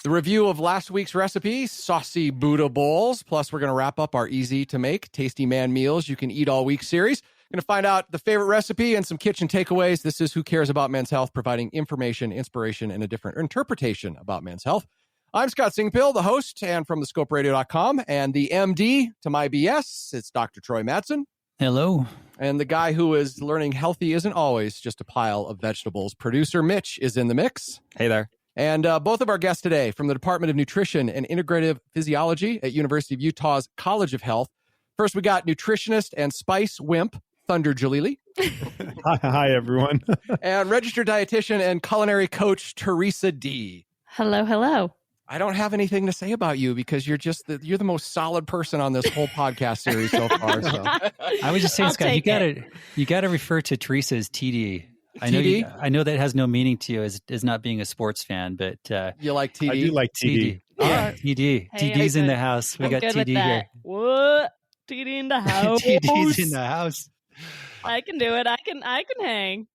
The review of last week's recipe, saucy Buddha bowls. Plus, we're going to wrap up our easy to make, tasty man meals you can eat all week series. Going to find out the favorite recipe and some kitchen takeaways. This is Who Cares About Men's Health, providing information, inspiration, and a different interpretation about men's health. I'm Scott Singpill, the host, and from thescoperadio.com, and the MD to my BS, it's Dr. Troy Mattson. Hello. And the guy who is learning healthy isn't always just a pile of vegetables. Producer Mitch is in the mix. Hey there. And both of our guests today from the Department of Nutrition and Integrative Physiology at University of Utah's College of Health. First, we got nutritionist and spice wimp, Thunder Jalili. Hi, everyone. And registered dietitian and culinary coach, Teresa D. Hello, hello. I don't have anything to say about you because you're the most solid person on this whole podcast series so far. So. I was just saying, Scott, you gotta refer to Teresa as TD. I know that has no meaning to you as not being a sports fan, but you like TD? I do like TD. Yeah, TD. Hey, TD's in the house. We got TD here. What? TD in the house. TD's in the house. I can do it. I can hang.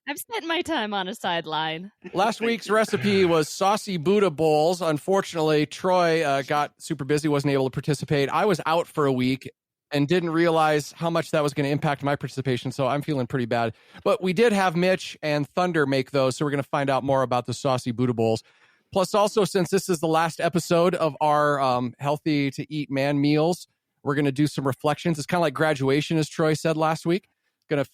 I've spent my time on a sideline. Last week's recipe was saucy Buddha bowls. Unfortunately, Troy got super busy, wasn't able to participate. I was out for a week and didn't realize how much that was going to impact my participation, so I'm feeling pretty bad. But we did have Mitch and Thunder make those, so we're going to find out more about the saucy Buddha bowls. Plus, also, since this is the last episode of our Healthy to Eat Man meals, we're going to do some reflections. It's kind of like graduation, as Troy said last week. Going to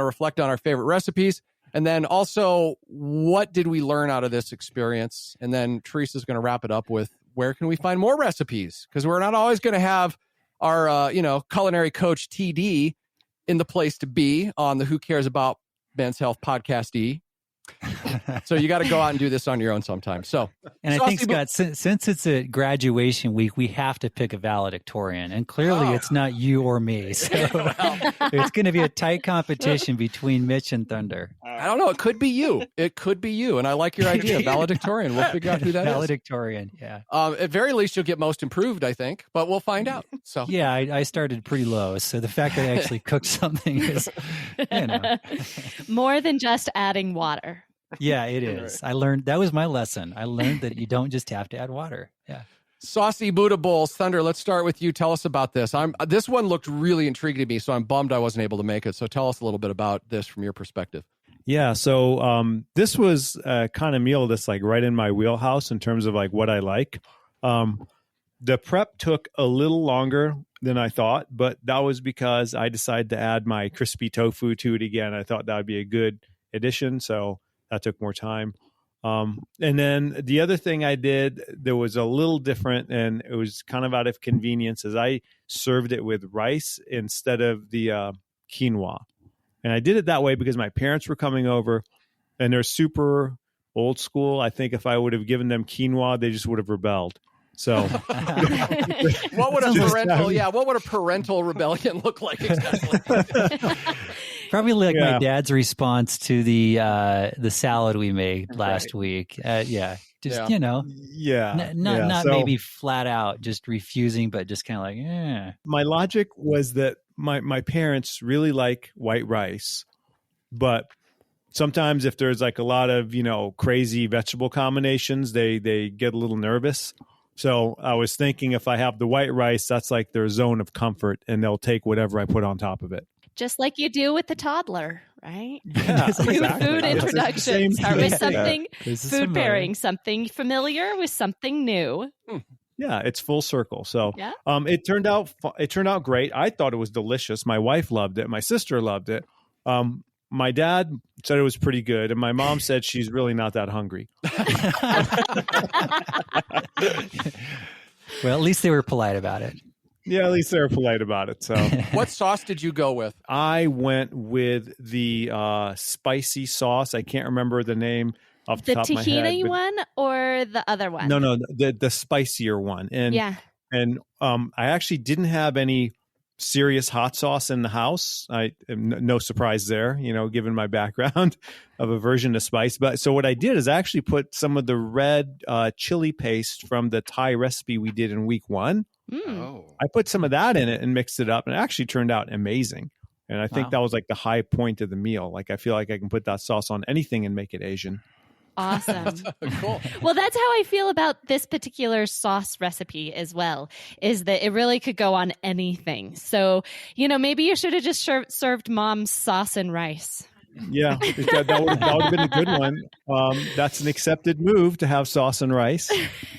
reflect on our favorite recipes. And then also, what did we learn out of this experience? And then Teresa's going to wrap it up with where can we find more recipes? Because we're not always going to have our, culinary coach TD in the place to be on the Who Cares About Men's Health podcast. So you got to go out and do this on your own sometime. So, and I think, Scott, since it's a graduation week, we have to pick a valedictorian, and clearly it's not you or me. So it's going to be a tight competition between Mitch and Thunder. I don't know. It could be you. And I like your idea, valedictorian. We'll figure out who that valedictorian, is. Yeah. At very least, you'll get most improved, I think, but we'll find out. So yeah, I started pretty low. So the fact that I actually cooked something is, more than just adding water. Yeah, it is. I learned, that was my lesson. I learned that you don't just have to add water. Yeah. Saucy Buddha bowls. Thunder, let's start with you. Tell us about this. This one looked really intriguing to me, so I'm bummed I wasn't able to make it. So tell us a little bit about this from your perspective. Yeah, so this was a kind of meal that's like right in my wheelhouse in terms of like what I like. The prep took a little longer than I thought, but that was because I decided to add my crispy tofu to it again. I thought that would be a good addition, so that took more time. And then the other thing I did that was a little different, and it was kind of out of convenience, is I served it with rice instead of the quinoa. And I did it that way because my parents were coming over, and they're super old school. I think if I would have given them quinoa, they just would have rebelled. So what would a parental rebellion look like exactly? Probably like my dad's response to the salad we made last week. Not maybe flat out just refusing, but just kind of like, yeah. My logic was that my parents really like white rice, but sometimes if there's like a lot of, crazy vegetable combinations, they get a little nervous. So I was thinking if I have the white rice, that's like their zone of comfort, and they'll take whatever I put on top of it. Just like you do with the toddler, right? Yeah, exactly. Food introduction. Start with something, food pairing, something familiar with something new. Yeah, it's full circle. So it turned out great. I thought it was delicious. My wife loved it. My sister loved it. My dad said it was pretty good, and my mom said she's really not that hungry. Well, at least they were polite about it. Yeah, at least they were polite about it. So, what sauce did you go with? I went with the spicy sauce. I can't remember the name off the top of my head. The tahini one or the other one? No, the spicier one. And I actually didn't have any serious hot sauce in the house. No surprise there, given my background of aversion to spice. But so what I did is I actually put some of the red chili paste from the Thai recipe we did in week 1. I put some of that in it and mixed it up, and it actually turned out amazing. And I think that was like the high point of the meal. Like I feel like I can put that sauce on anything and make it Asian. Awesome. Cool. Well, that's how I feel about this particular sauce recipe as well, is that it really could go on anything. So, maybe you should have just served Mom's sauce and rice. Yeah, that would have been a good one. That's an accepted move to have sauce and rice.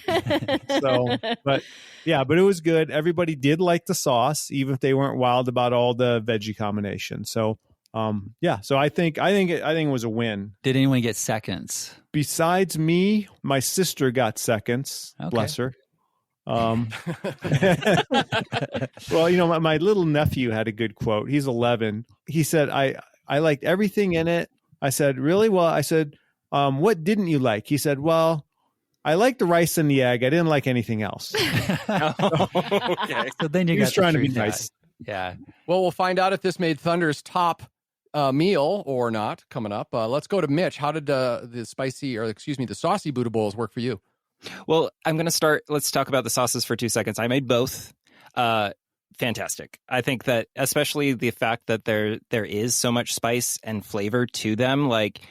But it was good. Everybody did like the sauce, even if they weren't wild about all the veggie combinations. So, so I think it was a win. Did anyone get seconds? Besides me, my sister got seconds. Okay. Bless her. Well, my little nephew had a good quote. He's 11. He said, I liked everything in it. I said, really? Well, I said, what didn't you like? He said, well, I liked the rice and the egg. I didn't like anything else. Okay. So then he was trying to be nice. Yeah. Well, we'll find out if this made Thunder's top meal or not coming up. Let's go to Mitch. How did the saucy Buddha bowls work for you? Well, I'm going to start. Let's talk about the sauces for 2 seconds. I made both. Fantastic. I think that especially the fact that there is so much spice and flavor to them, like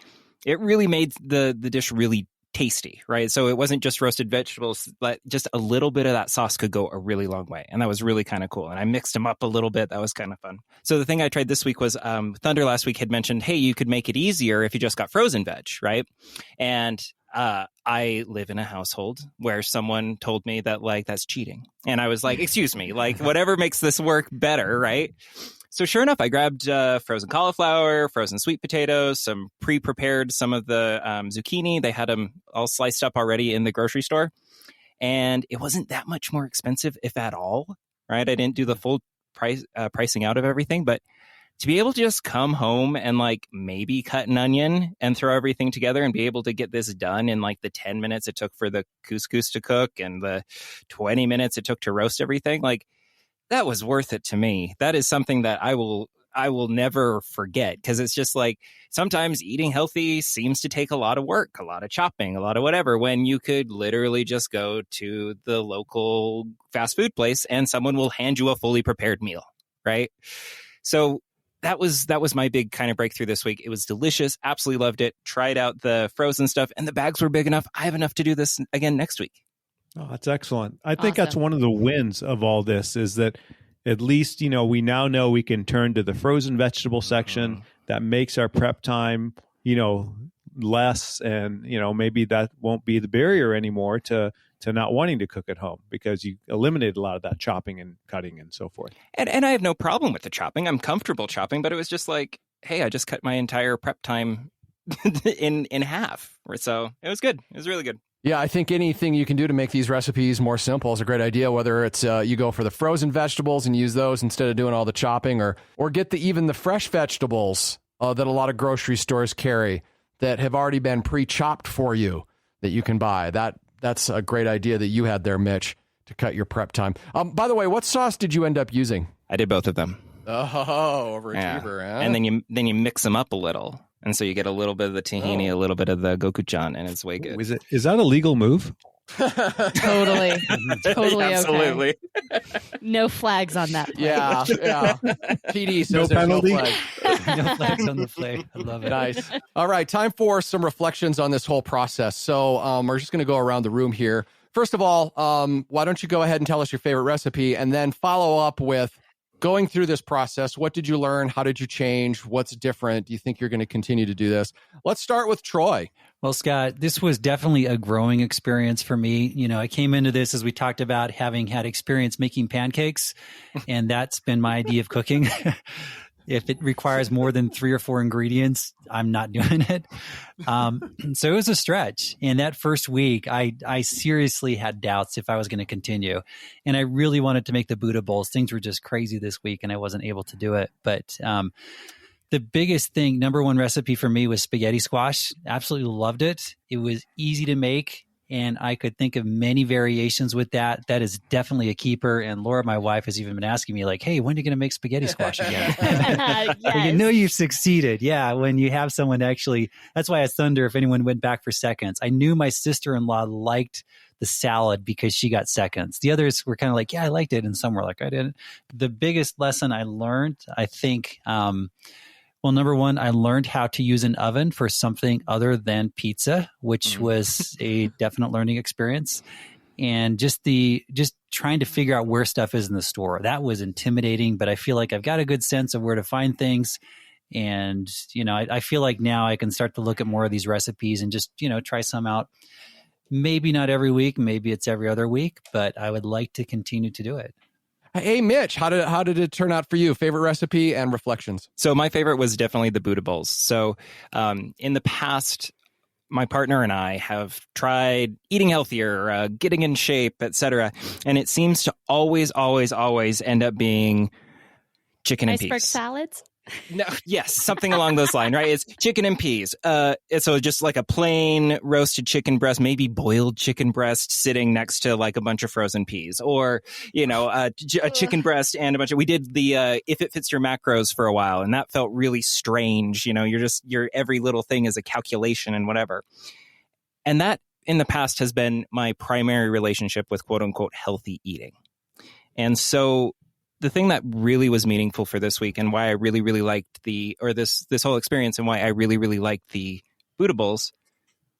it really made the dish really tasty, right? So it wasn't just roasted vegetables, but just a little bit of that sauce could go a really long way. And that was really kind of cool. And I mixed them up a little bit. That was kind of fun. So the thing I tried this week was Thunder last week had mentioned, hey, you could make it easier if you just got frozen veg, right? And I live in a household where someone told me that that's cheating. And I was like, excuse me, whatever makes this work better, right? So sure enough, I grabbed frozen cauliflower, frozen sweet potatoes, some pre-prepared, some of the zucchini. They had them all sliced up already in the grocery store. And it wasn't that much more expensive, if at all, right? I didn't do the full pricing out of everything, but to be able to just come home and maybe cut an onion and throw everything together and be able to get this done in the 10 minutes it took for the couscous to cook and the 20 minutes it took to roast everything, that was worth it to me. That is something that I will never forget, because it's just sometimes eating healthy seems to take a lot of work, a lot of chopping, a lot of whatever, when you could literally just go to the local fast food place and someone will hand you a fully prepared meal, right? So that was my big kind of breakthrough this week. It was delicious. Absolutely loved it. Tried out the frozen stuff, and the bags were big enough. I have enough to do this again next week. Oh, that's excellent. I think that's one of the wins of all this, is that at least, we now know we can turn to the frozen vegetable section. That makes our prep time, less, and, maybe that won't be the barrier anymore to not wanting to cook at home, because you eliminated a lot of that chopping and cutting and so forth. And I have no problem with the chopping. I'm comfortable chopping, but it was just hey, I just cut my entire prep time in half. So it was good. It was really good. Yeah, I think anything you can do to make these recipes more simple is a great idea, whether it's you go for the frozen vegetables and use those instead of doing all the chopping, or get even the fresh vegetables that a lot of grocery stores carry that have already been pre-chopped for you that you can buy. That's a great idea that you had there, Mitch, to cut your prep time. By the way, what sauce did you end up using? I did both of them. Oh, overachiever, huh? And then you mix them up a little. And so you get a little bit of the tahini, a little bit of the gochujang, and it's way good. Is that a legal move? Totally Absolutely. Okay. No flags on that plate. Yeah. PD says no penalty. No flag. No flags on the plate. I love it. Nice. All right, time for some reflections on this whole process. So we're just going to go around the room here. First of all, why don't you go ahead and tell us your favorite recipe, and then follow up with, going through this process, what did you learn? How did you change? What's different? Do you think you're going to continue to do this? Let's start with Troy. Well, Scott, this was definitely a growing experience for me. I came into this, as we talked about, having had experience making pancakes, and that's been my idea of cooking. If it requires more than 3 or 4 ingredients, I'm not doing it. So it was a stretch. And that first week, I seriously had doubts if I was going to continue. And I really wanted to make the Buddha bowls. Things were just crazy this week, and I wasn't able to do it. But the biggest thing, number one recipe for me, was spaghetti squash. Absolutely loved it. It was easy to make, and I could think of many variations with that. That is definitely a keeper. And Laura, my wife, has even been asking me hey, when are you going to make spaghetti squash again? Yes. You know you've succeeded. Yeah, when you have someone actually, that's why I asked Thunder if anyone went back for seconds. I knew my sister-in-law liked the salad because she got seconds. The others were kind of yeah, I liked it. And some were I didn't. The biggest lesson I learned, I think, Well, number one, I learned how to use an oven for something other than pizza, which was a definite learning experience. And just trying to figure out where stuff is in the store, that was intimidating, but I feel like I've got a good sense of where to find things. And, I feel like now I can start to look at more of these recipes and just, try some out. Maybe not every week, maybe it's every other week, but I would like to continue to do it. Hey, Mitch, how did it turn out for you? Favorite recipe and reflections? So my favorite was definitely the Buddha bowls. So in the past, my partner and I have tried eating healthier, getting in shape, etc. And it seems to always end up being chicken and Iceberg peas. salads? No, yes, something along those lines, right? It's chicken and peas. So just like a plain roasted chicken breast, maybe boiled chicken breast sitting next to like a bunch of frozen peas, or, a chicken breast and a bunch of, we did the, if it fits your macros for a while, and that felt really strange. Your every little thing is a calculation and whatever. And that in the past has been my primary relationship with quote unquote healthy eating. And so the thing that really was meaningful for this week and why I really, really liked this whole experience and why I really, really liked the Buddha bowls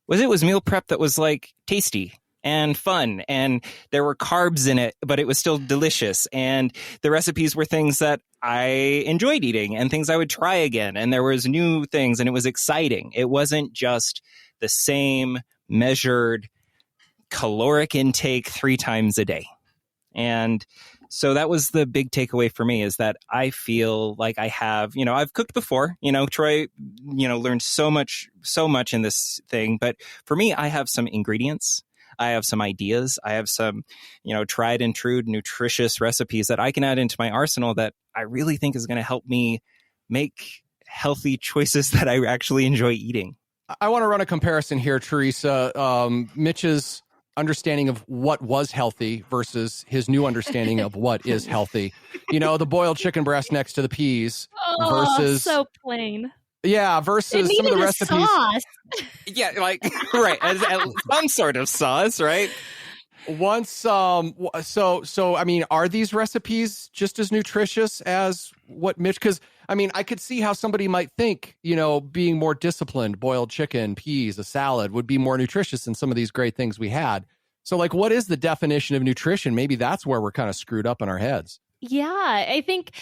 was it was meal prep that was like tasty and fun, and there were carbs in it, but it was still delicious. And the recipes were things that I enjoyed eating and things I would try again. And there was new things and it was exciting. It wasn't just the same measured caloric intake 3 times a day. And so that was the big takeaway for me, is that I feel like I have, I've cooked before, Troy, learned so much in this thing. But for me, I have some ingredients. I have some ideas. I have some, tried and true nutritious recipes that I can add into my arsenal that I really think is going to help me make healthy choices that I actually enjoy eating. I want to run a comparison here, Teresa. Mitch's understanding of what was healthy versus his new understanding of what is healthy. The boiled chicken breast next to the peas versus so plain. Yeah, versus some of the recipes. Sauce. Yeah, like right, as some sort of sauce, right? Once, so I mean, are these recipes just as nutritious as what Mitch? Because I mean, I could see how somebody might think, being more disciplined, boiled chicken, peas, a salad would be more nutritious than some of these great things we had. So, like, what is the definition of nutrition? Maybe that's where we're kind of screwed up in our heads. Yeah, I think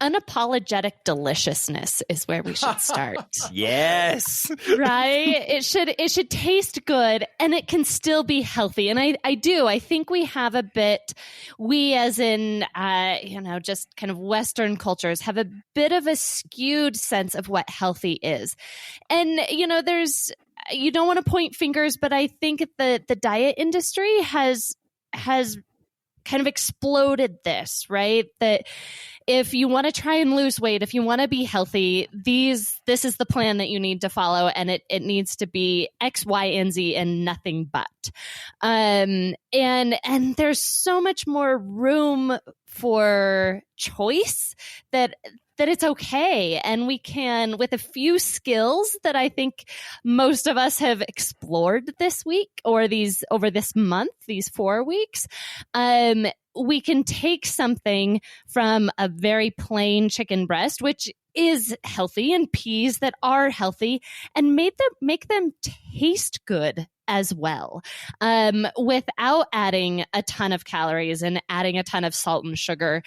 unapologetic deliciousness is where we should start. Yes. Right? It should taste good, and it can still be healthy. And I think we have a bit, we as in, just kind of Western cultures have a bit of a skewed sense of what healthy is. And, you don't want to point fingers, but I think the diet industry has kind of exploded this, right? That if you want to try and lose weight, if you want to be healthy, this is the plan that you need to follow, and it needs to be X, Y, and Z and nothing but. And there's so much more room for choice that it's okay. And we can, with a few skills that I think most of us have explored this week or over this month, these 4 weeks, we can take something from a very plain chicken breast, which is healthy, and peas that are healthy, and make them taste good as well, without adding a ton of calories and adding a ton of salt and sugar,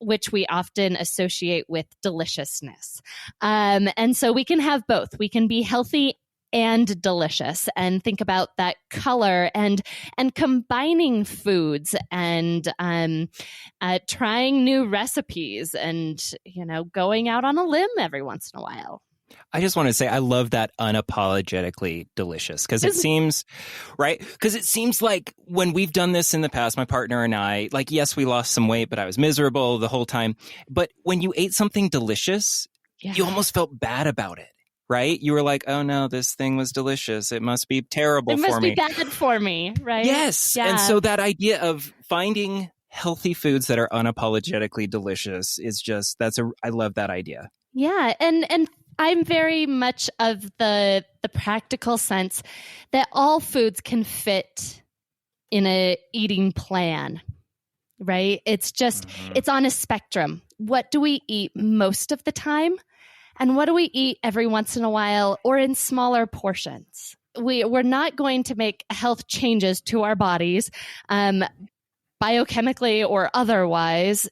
which we often associate with deliciousness. And so we can have both. We can be healthy and delicious, and think about that color and combining foods and trying new recipes and going out on a limb every once in a while. I just want to say I love that unapologetically delicious, because it seems right. Because it seems like when we've done this in the past, my partner and I, like, yes, we lost some weight, but I was miserable the whole time. But when you ate something delicious, you almost felt bad about it. Right? You were like, oh no, this thing was delicious. It must be terrible for me. It must be bad for me, right? Yes. Yeah. And so that idea of finding healthy foods that are unapologetically delicious is just, I love that idea. Yeah. And I'm very much of the practical sense that all foods can fit in a eating plan. right? It's just, it's on a spectrum. What do we eat most of the time? And what do we eat every once in a while or in smaller portions? We're not going to make health changes to our bodies, biochemically or otherwise,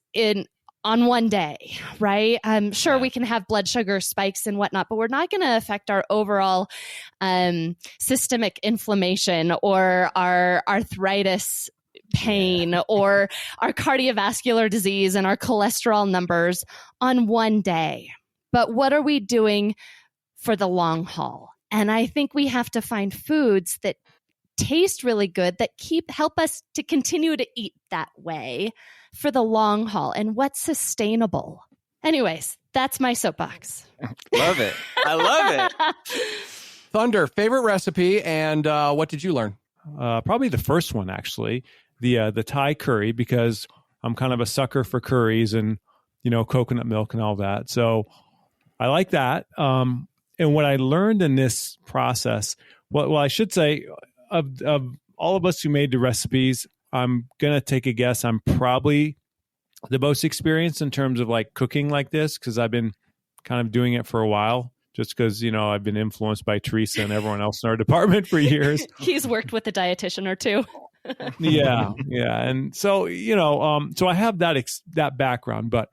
on one day, right? Sure, we can have blood sugar spikes and whatnot, but we're not going to affect our overall systemic inflammation or our arthritis pain or our cardiovascular disease and our cholesterol numbers on one day. But what are we doing for the long haul? And I think we have to find foods that taste really good, that help us to continue to eat that way for the long haul, and what's sustainable. Anyways, that's my soapbox. Love it. I love it. Thunder, favorite recipe, and what did you learn? Probably the first one, actually, the Thai curry, because I'm kind of a sucker for curries and, coconut milk and all that. So I like that. And what I learned in this process, well, I should say, of all of us who made the recipes, I'm going to take a guess. I'm probably the most experienced in terms of like cooking like this, because I've been kind of doing it for a while, just because, I've been influenced by Teresa and everyone else in our department for years. He's worked with a dietitian or two. Yeah. And so, so I have that background, but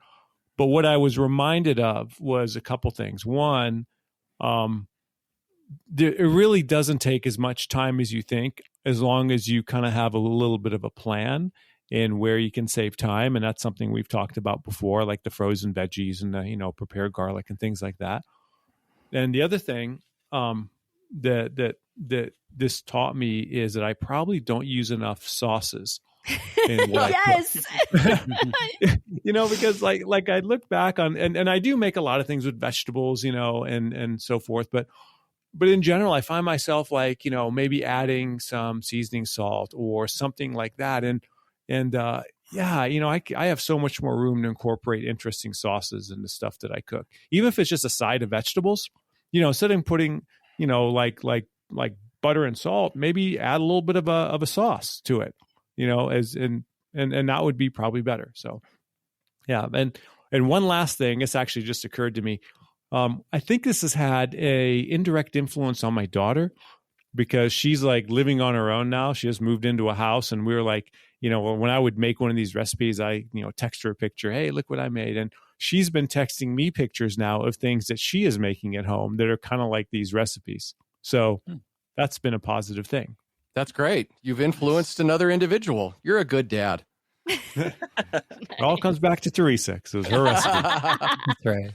what I was reminded of was a couple things. One, it really doesn't take as much time as you think, as long as you kind of have a little bit of a plan in where you can save time. And that's something we've talked about before, like the frozen veggies and the, prepared garlic and things like that. And the other thing that this taught me is that I probably don't use enough sauces. Yes. Because like I look back on, and I do make a lot of things with vegetables, and so forth, but in general, I find myself like, maybe adding some seasoning salt or something like that. I have so much more room to incorporate interesting sauces in the stuff that I cook, even if it's just a side of vegetables, instead of putting, like butter and salt, maybe add a little bit of a sauce to it, and that would be probably better. So, yeah. And one last thing, this actually just occurred to me. I think this has had a indirect influence on my daughter, because she's like living on her own now. She just moved into a house, and we were like, when I would make one of these recipes, I, text her a picture. Hey, look what I made. And she's been texting me pictures now of things that she is making at home that are kind of like these recipes. So that's been a positive thing. That's great. You've influenced another individual. You're a good dad. It all comes back to Teresa, because it was her recipe. That's right.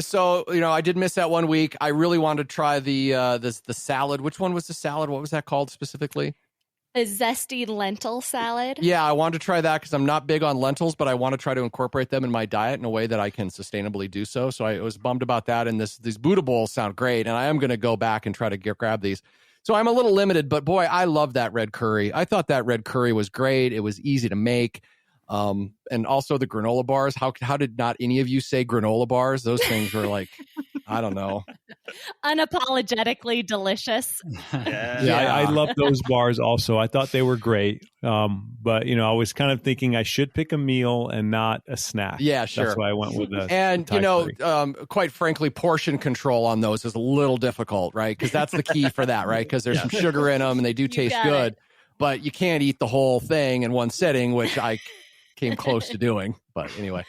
So, I did miss that 1 week. I really wanted to try the salad. Which one was the salad? What was that called specifically? A zesty lentil salad. Yeah, I wanted to try that because I'm not big on lentils, but I want to try to incorporate them in my diet in a way that I can sustainably do so. So I was bummed about that. And these Buddha bowls sound great. And I am going to go back and try to grab these. So I'm a little limited, but boy, I love that red curry. I thought that red curry was great. It was easy to make. And also the granola bars. How did not any of you say granola bars? Those things were like, I don't know. Unapologetically delicious. Yeah, I love those bars also. I thought they were great. But I was kind of thinking I should pick a meal and not a snack. Yeah, sure. That's why I went with the And quite frankly, portion control on those is a little difficult, right? Because that's the key for that, right? Because there's some sugar in them and they do taste good, but you can't eat the whole thing in one sitting, which I came close to doing. But anyway,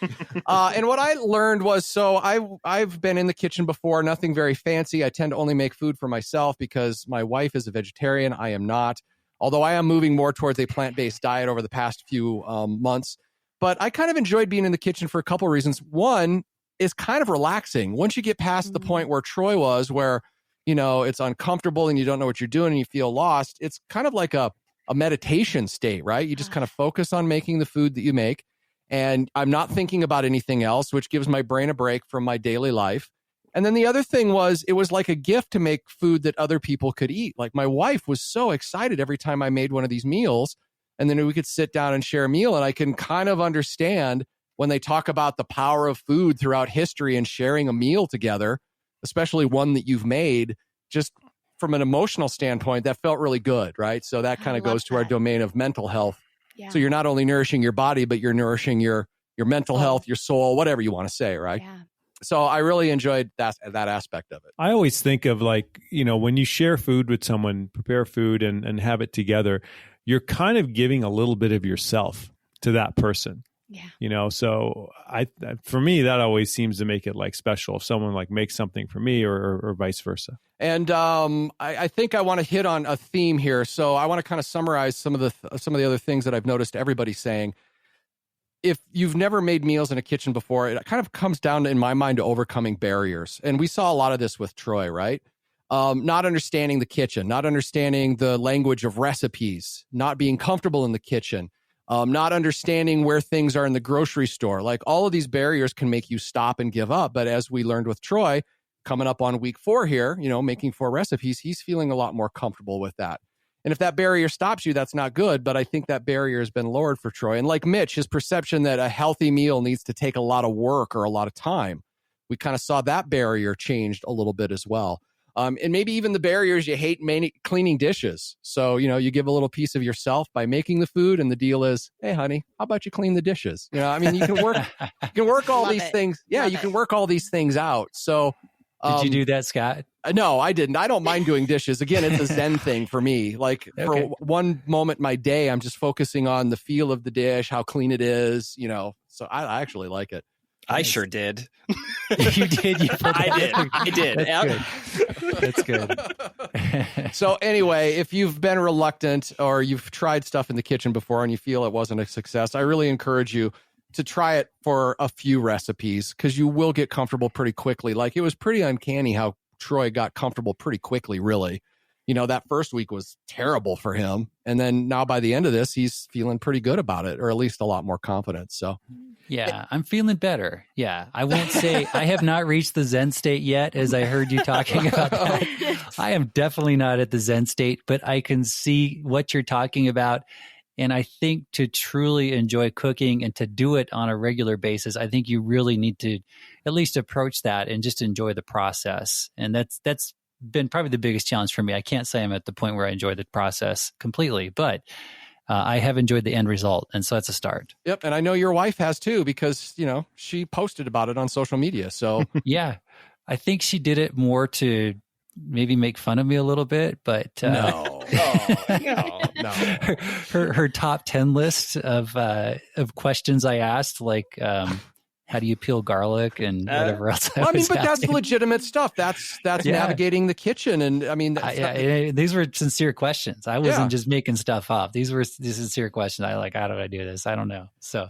and what I learned was, so I've been in the kitchen before, nothing very fancy. I tend to only make food for myself because my wife is a vegetarian. I am not, although I am moving more towards a plant-based diet over the past few months. But I kind of enjoyed being in the kitchen for a couple of reasons. One is kind of relaxing. Once you get past the point where Troy was, where, it's uncomfortable and you don't know what you're doing and you feel lost, it's kind of like a meditation state, right? You just kind of focus on making the food that you make. And I'm not thinking about anything else, which gives my brain a break from my daily life. And then the other thing was, it was like a gift to make food that other people could eat. Like my wife was so excited every time I made one of these meals. And then we could sit down and share a meal. And I can kind of understand when they talk about the power of food throughout history and sharing a meal together, especially one that you've made, just from an emotional standpoint, that felt really good, right? So that kind of goes to our domain of mental health Yeah. So you're not only nourishing your body, but you're nourishing your mental health, your soul, whatever you want to say, right? Yeah. So I really enjoyed that aspect of it. I always think of like, when you share food with someone, prepare food and have it together, you're kind of giving a little bit of yourself to that person. Yeah. So for me, that always seems to make it like special if someone like makes something for me or vice versa. And I think I want to hit on a theme here. So I want to kind of summarize some of the other things that I've noticed everybody saying. If you've never made meals in a kitchen before, it kind of comes down to, in my mind, to overcoming barriers. And we saw a lot of this with Troy, right? Not understanding the kitchen, not understanding the language of recipes, not being comfortable in the kitchen, not understanding where things are in the grocery store. Like all of these barriers can make you stop and give up. But as we learned with Troy, coming up on week 4 here, making 4 recipes, he's feeling a lot more comfortable with that. And if that barrier stops you, that's not good. But I think that barrier has been lowered for Troy. And like Mitch, his perception that a healthy meal needs to take a lot of work or a lot of time, we kind of saw that barrier changed a little bit as well. And maybe even the barriers, you hate cleaning dishes. So, you give a little piece of yourself by making the food. And the deal is, hey, honey, how about you clean the dishes? You can work all these things. Yeah, you can work all these things out. So did you do that, Scott? No, I didn't. I don't mind doing dishes. Again, it's a Zen thing for me. Like for one moment in my day, I'm just focusing on the feel of the dish, how clean it is, so I actually like it. I sure did. You did. I did. That's good. So anyway, if you've been reluctant or you've tried stuff in the kitchen before and you feel it wasn't a success, I really encourage you to try it for a few recipes because you will get comfortable pretty quickly. Like it was pretty uncanny how Troy got comfortable pretty quickly, really. That first week was terrible for him. And then now by the end of this, he's feeling pretty good about it, or at least a lot more confident. So yeah, I'm feeling better. Yeah. I won't say I have not reached the Zen state yet, as I heard you talking about that. I am definitely not at the Zen state, but I can see what you're talking about. And I think to truly enjoy cooking and to do it on a regular basis, I think you really need to at least approach that and just enjoy the process. And that's been probably the biggest challenge for me. I can't say I'm at the point where I enjoy the process completely, but I have enjoyed the end result. And so that's a start. Yep. And I know your wife has too, because, she posted about it on social media. So yeah, I think she did it more to maybe make fun of me a little bit, but no. Her top 10 list of questions I asked, like, how do you peel garlic and whatever else? But that's legitimate stuff. That's navigating the kitchen. And these were sincere questions. I wasn't just making stuff up. These were sincere questions. How do I do this? I don't know. So,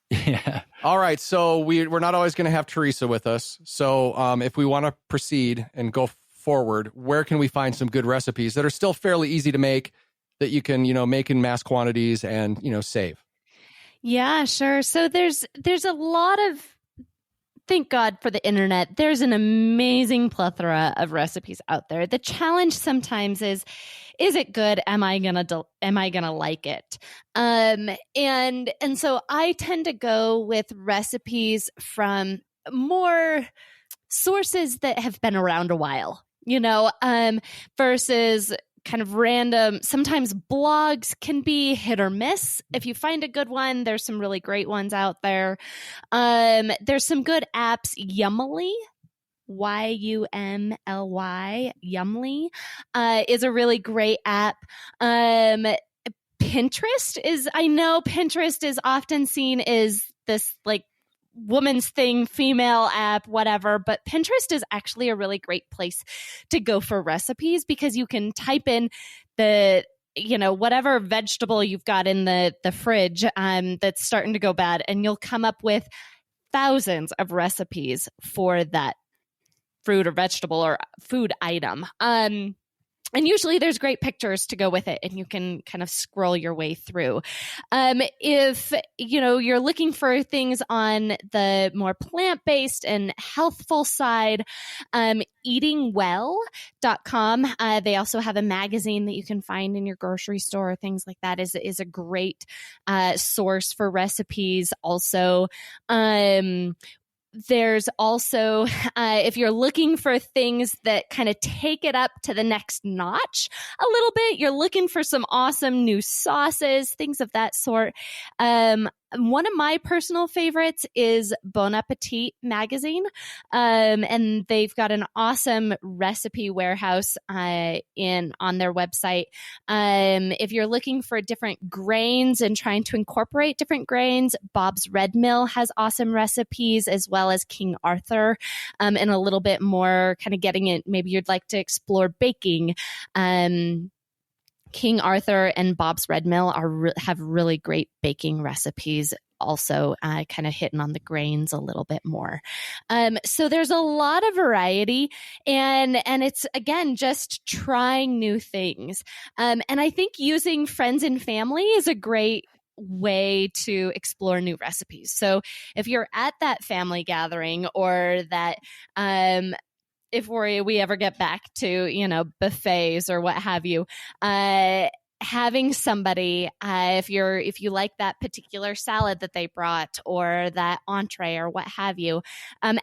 yeah. All right. So we're not always going to have Teresa with us. So if we want to proceed and go forward, where can we find some good recipes that are still fairly easy to make that you can, make in mass quantities and, save? Yeah, sure. So there's a lot of, thank God for the internet. There's an amazing plethora of recipes out there. The challenge sometimes is it good? Am I gonna like it? And so I tend to go with recipes from more sources that have been around a while, versus kind of random. Sometimes blogs can be hit or miss. If you find a good one, there's some really great ones out there. There's some good apps. Yummly, Yumly, Yummly, is a really great app. Pinterest is often seen as this like woman's thing, female app, whatever, but Pinterest is actually a really great place to go for recipes because you can type in the whatever vegetable you've got in the fridge that's starting to go bad, and you'll come up with thousands of recipes for that fruit or vegetable or food item. And usually there's great pictures to go with it, and you can kind of scroll your way through. If you're looking for things on the more plant-based and healthful side, eatingwell.com. They also have a magazine that you can find in your grocery store. Things like that is a great source for recipes. Also, there's also, if you're looking for things that kind of take it up to the next notch a little bit, you're looking for some awesome new sauces, things of that sort. One of my personal favorites is Bon Appetit magazine. And they've got an awesome recipe warehouse on their website. If you're looking for different grains and trying to incorporate different grains, Bob's Red Mill has awesome recipes, as well as King Arthur, and a little bit more kind of getting it. Maybe you'd like to explore baking. King Arthur and Bob's Red Mill have really great baking recipes, also kind of hitting on the grains a little bit more. So there's a lot of variety, and it's, again, just trying new things. And I think using friends and family is a great way to explore new recipes. So if you're at that family gathering, or that if we ever get back to, buffets or what have you, having somebody, if you like that particular salad that they brought, or that entree, or what have you,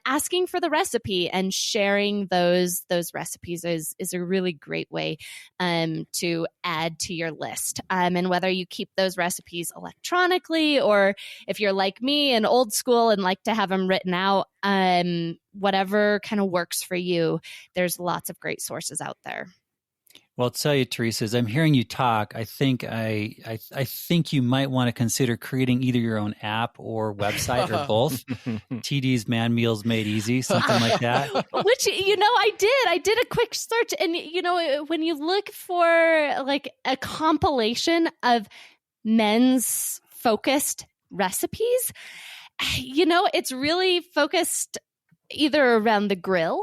asking for the recipe and sharing those recipes is a really great way to add to your list. And whether you keep those recipes electronically, or if you're like me and old school and like to have them written out, whatever kind of works for you, there's lots of great sources out there. Well, I'll tell you, Teresa, as I'm hearing you talk, I think you might want to consider creating either your own app or website, or both. TD's Man Meals Made Easy, something like that. Which, I did a quick search, and when you look for like a compilation of men's focused recipes, it's really focused either around the grill,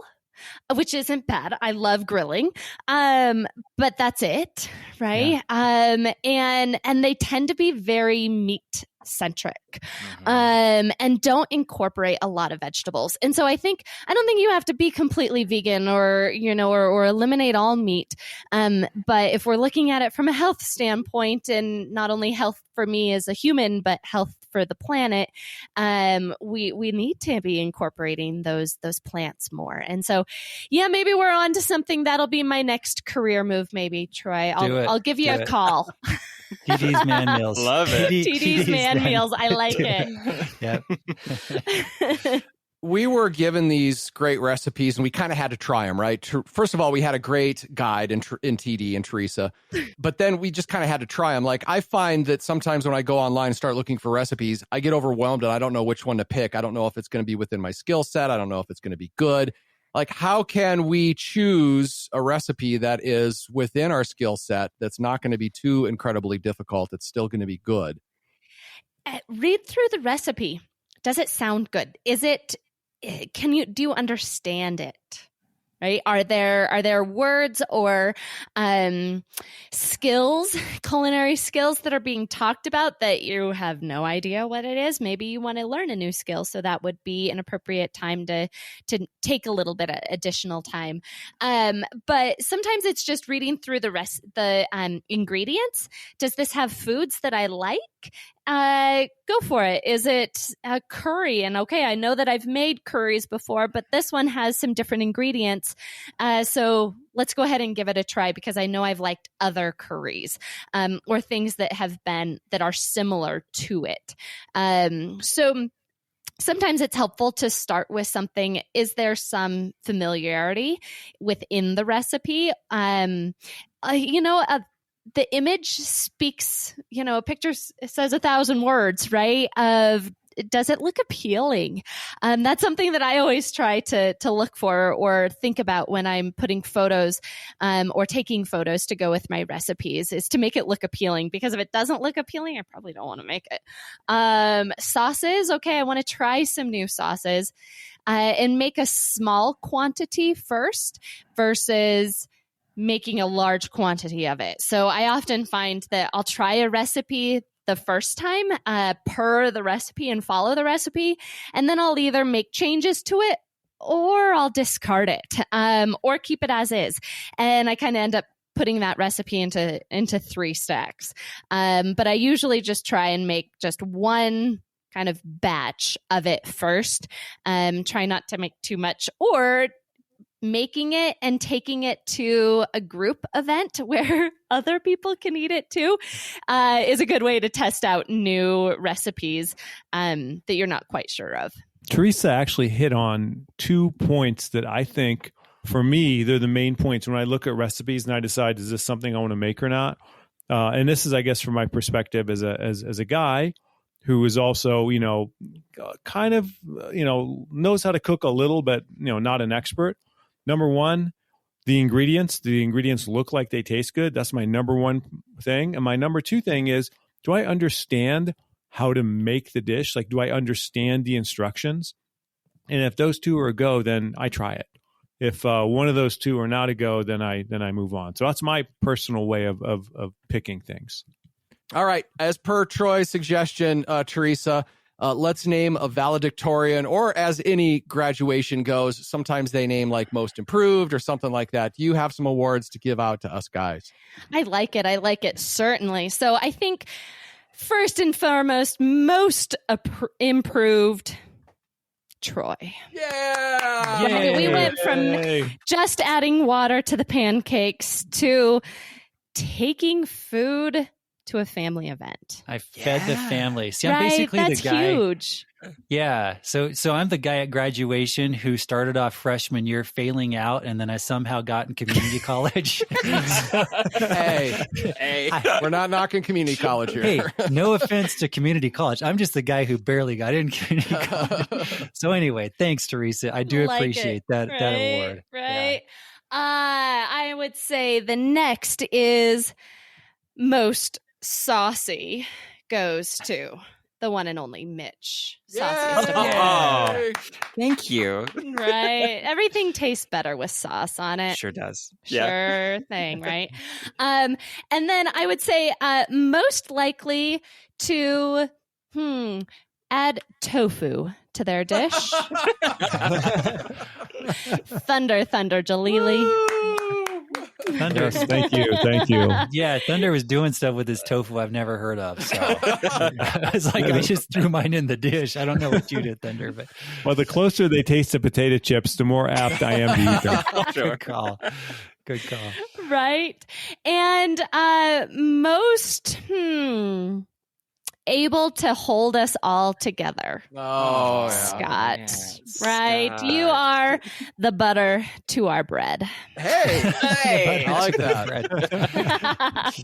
which isn't bad. I love grilling. But that's it, right? Yeah. And they tend to be very meat centric, and don't incorporate a lot of vegetables. And so I don't think you have to be completely vegan or eliminate all meat. But if we're looking at it from a health standpoint, and not only health for me as a human, but health for the planet, we need to be incorporating those plants more. And so, maybe we're on to something that'll be my next career move. Maybe, Troy, I'll give you a call. TD's Man Meals. Love it. TD's Man Meals. I like it. Yep. We were given these great recipes, and we kind of had to try them, right? First of all, we had a great guide in TD and Teresa, but then we just kind of had to try them. Like, I find that sometimes when I go online and start looking for recipes, I get overwhelmed and I don't know which one to pick. I don't know if it's going to be within my skill set. I don't know if it's going to be good. Like, how can we choose a recipe that is within our skill set, that's not going to be too incredibly difficult, it's still going to be good? Read through the recipe. Does it sound good? Do you understand it? Right? Are there words or skills, culinary skills that are being talked about that you have no idea what it is? Maybe you want to learn a new skill, so that would be an appropriate time to take a little bit of additional time. But sometimes it's just reading through the ingredients. Does this have foods that I like? Go for it. Is it a curry? And okay, I know that I've made curries before, but this one has some different ingredients. So let's go ahead and give it a try, because I know I've liked other curries, or things that are similar to it. So sometimes it's helpful to start with something. Is there some familiarity within the recipe? The image speaks, a picture says 1,000 words, right? Does it look appealing? That's something that I always try to look for or think about when I'm putting photos or taking photos to go with my recipes, is to make it look appealing, because if it doesn't look appealing, I probably don't want to make it. Sauces. Okay, I want to try some new sauces and make a small quantity first versus making a large quantity of it. So I often find that I'll try a recipe the first time per the recipe and follow the recipe, and then I'll either make changes to it or I'll discard it or keep it as is. And I kind of end up putting that recipe into 3 stacks. But I usually just try and make just one kind of batch of it first. Try not to make too much, or making it and taking it to a group event where other people can eat it too is a good way to test out new recipes that you're not quite sure of. Teresa actually hit on 2 points that I think, for me, they're the main points when I look at recipes and I decide, is this something I want to make or not? And this is, I guess, from my perspective as a guy who is also, kind of, knows how to cook a little, but, not an expert. Number one, the ingredients. The ingredients look like they taste good. That's my number one thing. And my number two thing is, do I understand how to make the dish? Like, do I understand the instructions? And if those two are a go, then I try it. If one of those two are not a go, then I move on. So that's my personal way of picking things. All right. As per Troy's suggestion, Teresa, let's name a valedictorian, or as any graduation goes, sometimes they name like most improved or something like that. Do you have some awards to give out to us guys? I like it, certainly. So I think first and foremost, most improved, Troy. Yeah. Yay. We went from just adding water to the pancakes to taking food to a family event. I fed the family. See, I'm right? basically That's the guy. Huge. Yeah. So I'm the guy at graduation who started off freshman year failing out, and then I somehow got in community college. Hey, we're not knocking community college here. Hey, no offense to community college. I'm just the guy who barely got in community college. So anyway, thanks, Teresa. I do appreciate that award. Right. Yeah. I would say the next is most saucy goes to the one and only Mitch. Oh, thank you. Right. Everything tastes better with sauce on it. Sure does. Sure thing, right? And then I would say most likely to add tofu to their dish. Thunder Jalili. Thunder. Yes, thank you. Yeah, Thunder was doing stuff with his tofu I've never heard of. So I was like, I just threw mine in the dish. I don't know what you did, Thunder, but well, the closer they taste to potato chips, the more apt I am to eat them. Good call. Good call. Right. And most able to hold us all together. Oh, Scott. Yeah. Right. Scott. You are the butter to our bread. Hey, I like that.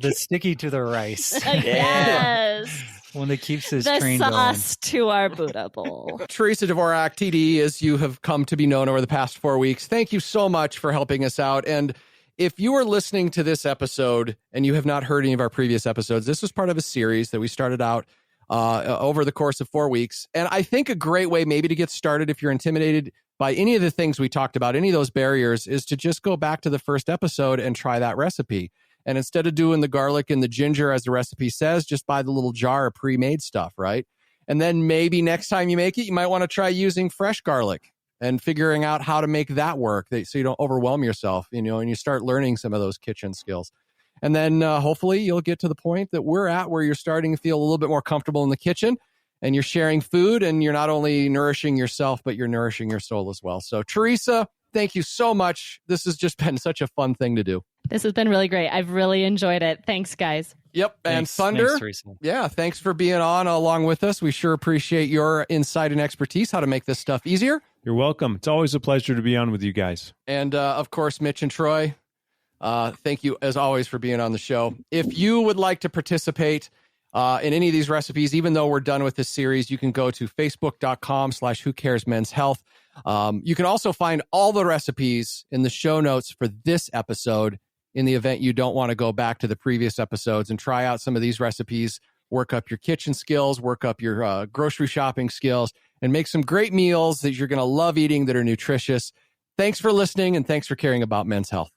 The sticky to the rice. Yes. One that keeps his The train sauce to our Buddha bowl. Teresa Dvorak, TD, as you have come to be known over the past 4 weeks, thank you so much for helping us out. And if you are listening to this episode and you have not heard any of our previous episodes, this was part of a series that we started out over the course of 4 weeks. And I think a great way maybe to get started if you're intimidated by any of the things we talked about, any of those barriers, is to just go back to the first episode and try that recipe. And instead of doing the garlic and the ginger as the recipe says, just buy the little jar of pre-made stuff, right? And then maybe next time you make it, you might want to try using fresh garlic and figuring out how to make that work so you don't overwhelm yourself, and you start learning some of those kitchen skills. And then hopefully you'll get to the point that we're at where you're starting to feel a little bit more comfortable in the kitchen and you're sharing food and you're not only nourishing yourself, but you're nourishing your soul as well. So Teresa, thank you so much. This has just been such a fun thing to do. This has been really great. I've really enjoyed it. Thanks, guys. Yep. And Thunder, thanks for being on along with us. We sure appreciate your insight and expertise, how to make this stuff easier. You're welcome. It's always a pleasure to be on with you guys. And of course, Mitch and Troy, thank you as always for being on the show. If you would like to participate in any of these recipes, even though we're done with this series, you can go to facebook.com/whocaresmenshealth. You can also find all the recipes in the show notes for this episode in the event you don't want to go back to the previous episodes and try out some of these recipes, work up your kitchen skills, work up your grocery shopping skills, and make some great meals that you're going to love eating that are nutritious. Thanks for listening, and thanks for caring about men's health.